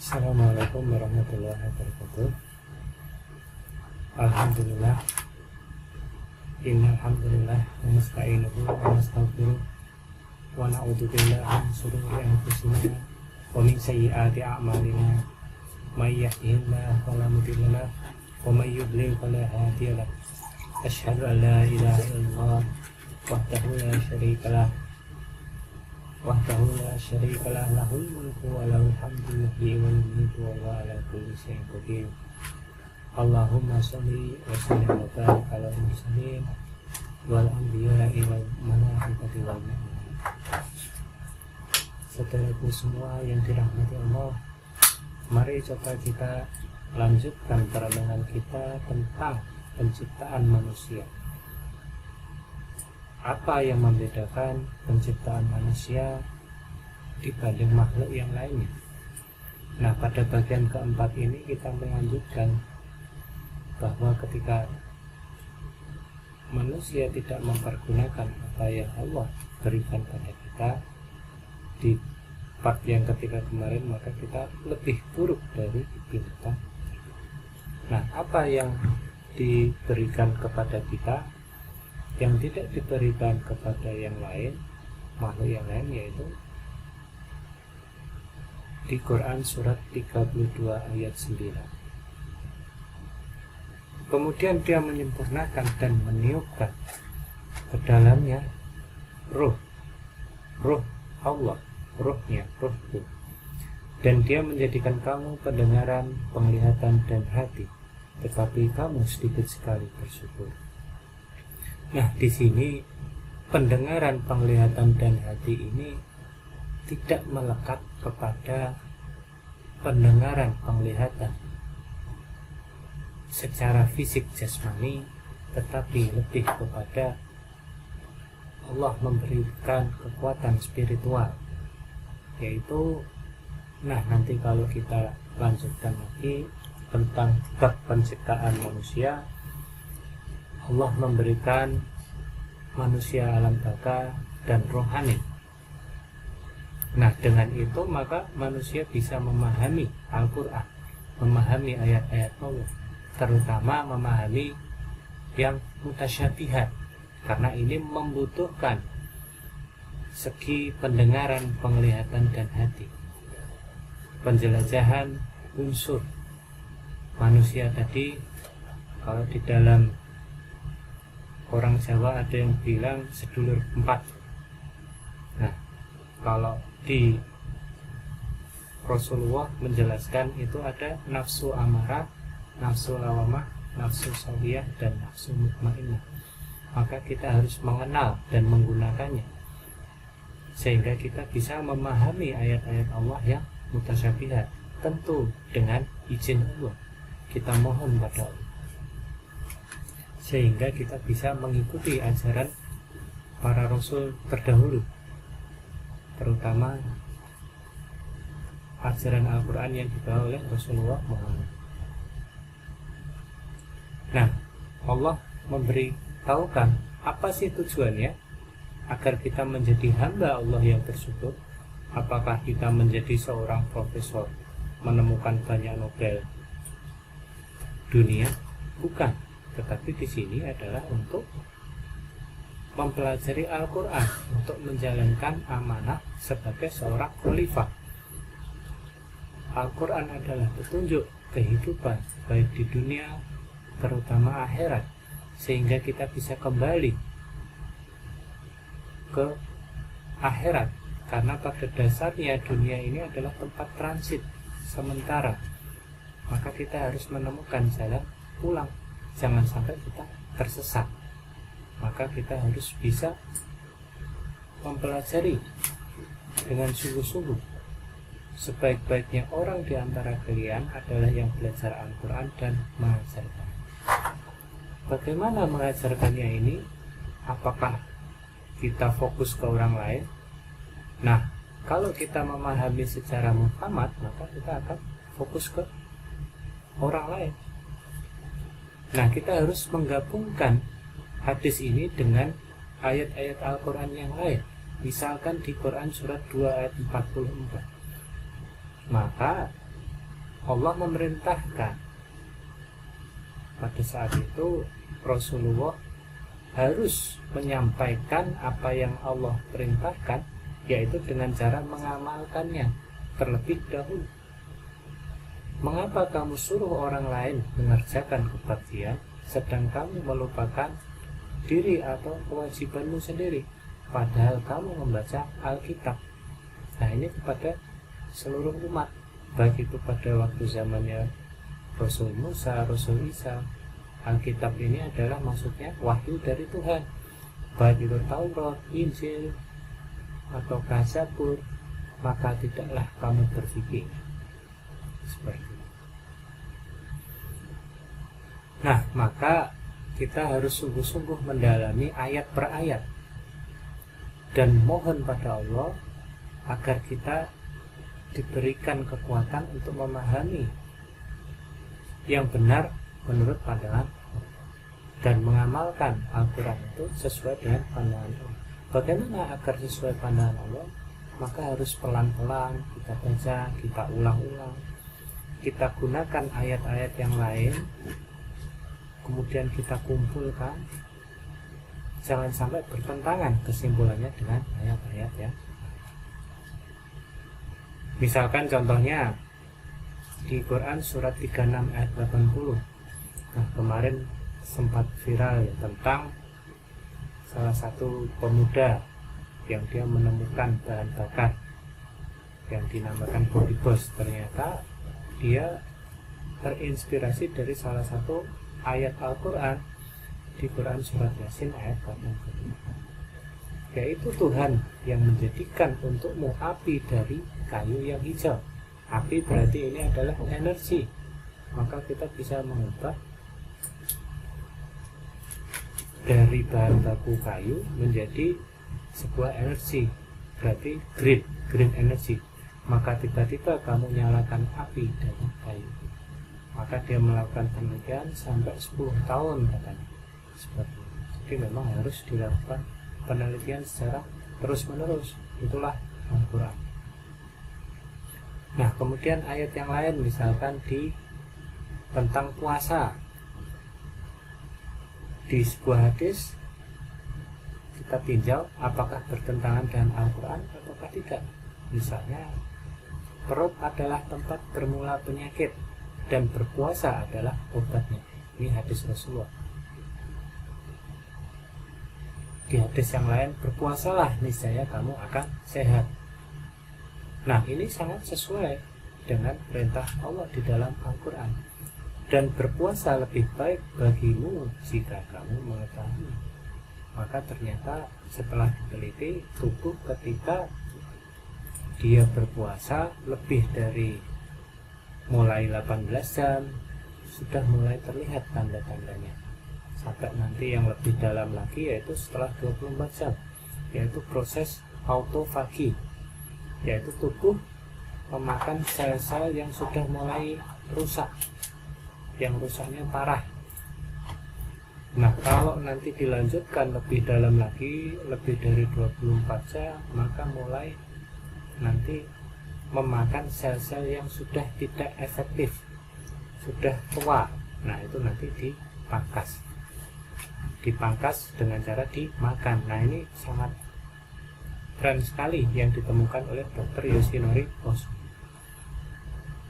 Assalamualaikum warahmatullahi wabarakatuh. Alhamdulillah. Innal hamdalillah wa nasta'inuhu wa nastaghfiruh wa na'udzu billahi min shururi anfusina wa min sayyiati a'malina. May yahdihillahu fala mudilla lahu wa may yudlil fala hadiya lahu. Asyhadu an la ilaha illallah wahdahu la syarika lahu lahul mulku wa lahul hamdu yuhyi wa yumiitu wa huwa ala kulli syai'in qadir. Allahumma sholli wa sallim wa barik ala mursalin wal anbiya'i wal malaikati wal mu'minin. Saudaraku semua yang dirahmati Allah, mari coba kita lanjutkan perenungan kita tentang penciptaan manusia. Apa yang membedakan penciptaan manusia dibanding makhluk yang lainnya? Nah, pada bagian keempat ini kita melanjutkan bahwa ketika manusia tidak mempergunakan apa yang Allah berikan pada kita di part yang ketiga kemarin, maka kita lebih buruk dari binatang. Nah, apa yang diberikan kepada kita yang tidak diberikan kepada yang lain, makhluk yang lain, yaitu di Quran surat 32 ayat 9. Kemudian dia menyempurnakan dan meniupkan ke dalamnya ruh Allah, ruhnya, ruhku, dan dia menjadikan kamu pendengaran, penglihatan, dan hati, tetapi kamu sedikit sekali bersyukur. Nah, di sini pendengaran, penglihatan, dan hati ini tidak melekat kepada pendengaran, penglihatan secara fisik jasmani, tetapi lebih kepada Allah memberikan kekuatan spiritual, yaitu, nah nanti kalau kita lanjutkan lagi tentang bab penciptaan manusia, Allah memberikan manusia alam baka dan rohani. Nah, dengan itu maka manusia bisa memahami Al-Quran, memahami ayat-ayat Allah, terutama memahami yang mutasyabihat, karena ini membutuhkan segi pendengaran, penglihatan, dan hati, penjelajahan unsur manusia tadi. Kalau di dalam orang Jawa ada yang bilang sedulur 4. Nah, kalau di Rasulullah menjelaskan itu ada nafsu amarah, nafsu lawamah, nafsu sawiyah, dan nafsu mutmainnah. Maka kita harus mengenal dan menggunakannya sehingga kita bisa memahami ayat-ayat Allah yang mutasyabihat, tentu dengan izin Allah. Kita mohon pada Allah sehingga kita bisa mengikuti ajaran para rasul terdahulu, terutama ajaran Al-Quran yang dibawa oleh Rasulullah Muhammad. Nah, Allah memberitahukan apa sih tujuannya agar kita menjadi hamba Allah yang bersyukur. Apakah kita menjadi seorang profesor menemukan banyak Nobel dunia? Bukan. Tetapi di sini adalah untuk mempelajari Al-Quran, untuk menjalankan amanah sebagai seorang khalifah. Al-Quran adalah petunjuk kehidupan baik di dunia, terutama akhirat, sehingga kita bisa kembali ke akhirat, karena pada dasarnya dunia ini adalah tempat transit sementara. Maka kita harus menemukan jalan pulang. Jangan sampai kita tersesat. Maka kita harus bisa mempelajari dengan sungguh-sungguh. Sebaik-baiknya orang di antara kalian adalah yang belajar Al-Quran dan mengajarkan. Bagaimana mengajarkannya ini? Apakah kita fokus ke orang lain? Nah, kalau kita memahami secara muhammad, maka kita akan fokus ke orang lain. Nah, kita harus menggabungkan hadis ini dengan ayat-ayat Al-Quran yang lain. Misalkan di Quran surat 2 ayat 44. Maka Allah memerintahkan. Pada saat itu Rasulullah harus menyampaikan apa yang Allah perintahkan, yaitu dengan cara mengamalkannya terlebih dahulu. Mengapa kamu suruh orang lain mengerjakan kebaktian sedang kamu melupakan diri atau kewajibanmu sendiri, padahal kamu membaca Alkitab? Nah, ini kepada seluruh umat, baik itu pada waktu zamannya Rasul Musa, Rasul Isa. Alkitab ini adalah maksudnya wahyu dari Tuhan, baik itu Taurat, Injil, atau Zabur. Maka tidaklah kamu berpikir seperti itu. Nah, maka kita harus sungguh-sungguh mendalami ayat per ayat dan mohon pada Allah agar kita diberikan kekuatan untuk memahami yang benar menurut pandangan dan mengamalkan Al-Quran itu sesuai dengan pandangan Allah. Bagaimana agar sesuai pandangan Allah? Maka harus pelan-pelan kita baca, kita ulang-ulang, kita gunakan ayat-ayat yang lain, kemudian kita kumpulkan. Jangan sampai bertentangan kesimpulannya dengan ayat-ayat ya. Misalkan contohnya di Quran surat 36 ayat 80. Nah, kemarin sempat viral ya, tentang salah satu pemuda yang dia menemukan bahan bakar yang dinamakan body boss. Ternyata dia terinspirasi dari salah satu ayat Al-Quran di Quran surat Yasin ayat 80, yaitu Tuhan yang menjadikan untukmu api dari kayu yang hijau. Api berarti ini adalah energi, maka kita bisa mengubah dari bahan baku kayu menjadi sebuah energi, berarti green energy. Maka tiba-tiba kamu nyalakan api dari kayu, maka dia melakukan penelitian sampai 10 tahun katanya, seperti itu. Jadi memang harus dilakukan penelitian secara terus-menerus. Itulah Al-Quran. Nah, kemudian ayat yang lain misalkan di tentang puasa. Di sebuah hadis kita tinjau apakah bertentangan dengan Al-Quran ataukah tidak. Misalnya, perut adalah tempat bermula penyakit dan berpuasa adalah obatnya. Ini hadis Rasulullah. Di hadis yang lain, berpuasalah niscaya kamu akan sehat. Nah, ini sangat sesuai dengan perintah Allah di dalam Al-Quran. Dan berpuasa lebih baik bagimu jika kamu mengetahui. Maka ternyata setelah diteliti, tubuh ketika dia berpuasa lebih dari mulai 18 jam sudah mulai terlihat tanda-tandanya. Sampai nanti yang lebih dalam lagi yaitu setelah 24 jam, yaitu proses autofagi, yaitu tubuh memakan sel-sel yang sudah mulai rusak, yang rusaknya parah. Nah, kalau nanti dilanjutkan lebih dalam lagi, lebih dari 24 jam, maka mulai nanti memakan sel-sel yang sudah tidak efektif, sudah tua. Nah, itu nanti dipangkas dengan cara dimakan. Nah, ini sangat keren sekali yang ditemukan oleh Dr. Yoshinori Ozu.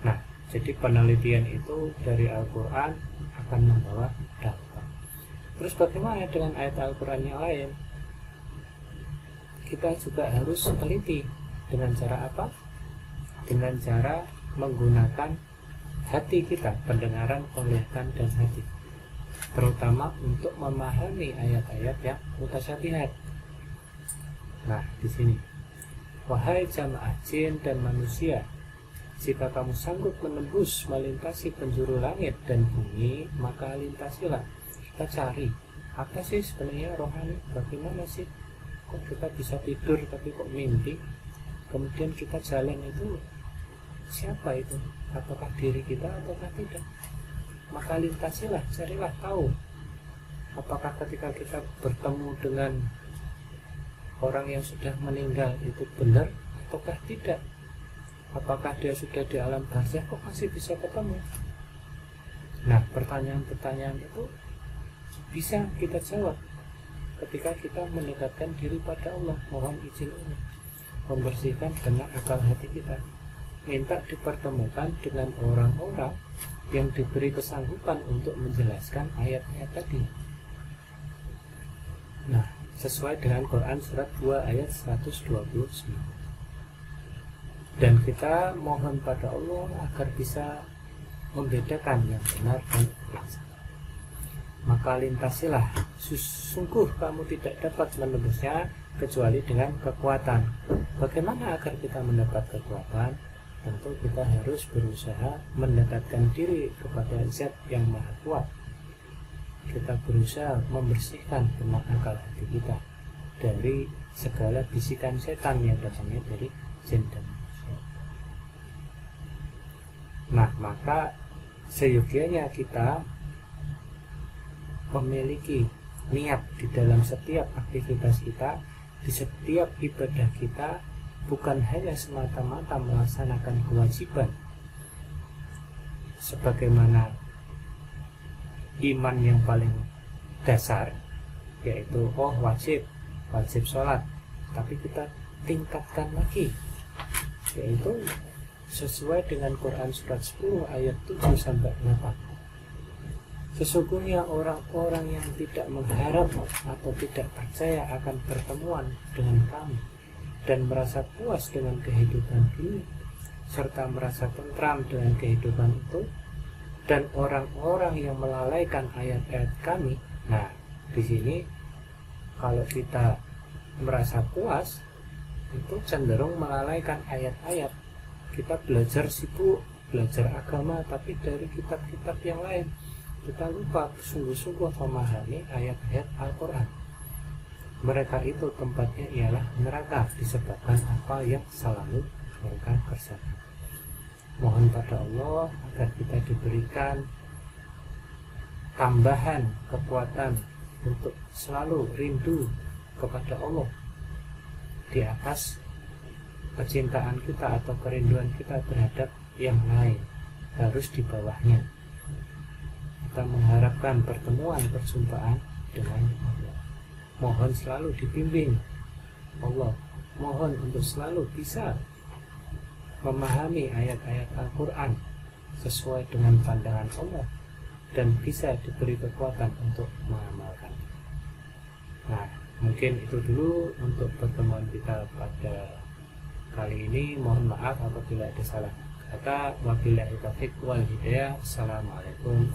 Nah, jadi penelitian itu dari Al-Quran akan membawa dampak. Terus bagaimana dengan ayat Al-Quran yang lain? Kita juga harus teliti. Dengan cara apa? Dengan cara menggunakan hati kita, pendengaran, penglihatan, dan hati, terutama untuk memahami ayat-ayat yang mutasyabihat. Nah, di sini, wahai jamaah jin dan manusia, jika kamu sanggup menembus melintasi penjuru langit dan bumi, maka lintasilah. Kita cari apa sih sebenarnya rohani, bagaimana sih kok kita bisa tidur tapi kok mimpi, kemudian kita jalan itu siapa itu, apakah diri kita ataukah tidak. Maka lintasilah, carilah tahu apakah ketika kita bertemu dengan orang yang sudah meninggal itu benar ataukah tidak. Apakah dia sudah di alam barzakh kok masih bisa ketemu? Nah, pertanyaan-pertanyaan itu bisa kita jawab ketika kita mendekatkan diri pada Allah. Mohon izin Allah membersihkan kena akal hati kita, minta dipertemukan dengan orang-orang yang diberi kesanggupan untuk menjelaskan ayat-ayat tadi. Nah, sesuai dengan Quran surat 2 ayat 129. Dan kita mohon pada Allah agar bisa membedakan yang benar dan yang salah. Maka lintasilah, sungguh kamu tidak dapat menembusnya kecuali dengan kekuatan. Bagaimana agar kita mendapat kekuatan? Tentu kita harus berusaha mendekatkan diri kepada Zat yang Maha Kuat. Kita berusaha membersihkan benak akal hati kita dari segala bisikan setan yang datangnya dari jin dan manusia. Nah, maka seyogianya kita memiliki niat di dalam setiap aktivitas kita, di setiap ibadah kita, bukan hanya semata-mata melaksanakan kewajiban sebagaimana iman yang paling dasar, yaitu wajib sholat, tapi kita tingkatkan lagi, yaitu sesuai dengan Quran surat 10 ayat 7-8. Sesungguhnya orang-orang yang tidak mengharap atau tidak percaya akan pertemuan dengan kami dan merasa puas dengan kehidupan ini serta merasa tentram dengan kehidupan itu, dan orang-orang yang melalaikan ayat-ayat kami. Nah, di sini kalau kita merasa puas itu cenderung melalaikan ayat-ayat. Kita belajar sibuk, belajar agama, tapi dari kitab-kitab yang lain kita lupa sungguh-sungguh memahami ayat-ayat Al-Quran. Mereka itu tempatnya ialah neraka disebabkan apa yang selalu mereka kerjakan. Mohon pada Allah agar kita diberikan tambahan kekuatan untuk selalu rindu kepada Allah di atas kecintaan kita atau kerinduan kita terhadap yang lain, harus di bawahnya. Kita mengharapkan pertemuan perjumpaan dengan Allah. Mohon selalu dibimbing Allah, mohon untuk selalu bisa memahami ayat-ayat Al-Quran sesuai dengan pandangan Allah dan bisa diberi kekuatan untuk mengamalkan. Nah, mungkin itu dulu untuk pertemuan kita pada kali ini. Mohon maaf apabila ada salah kata. Wabillahi taufiq wal hidayah. Assalamualaikum.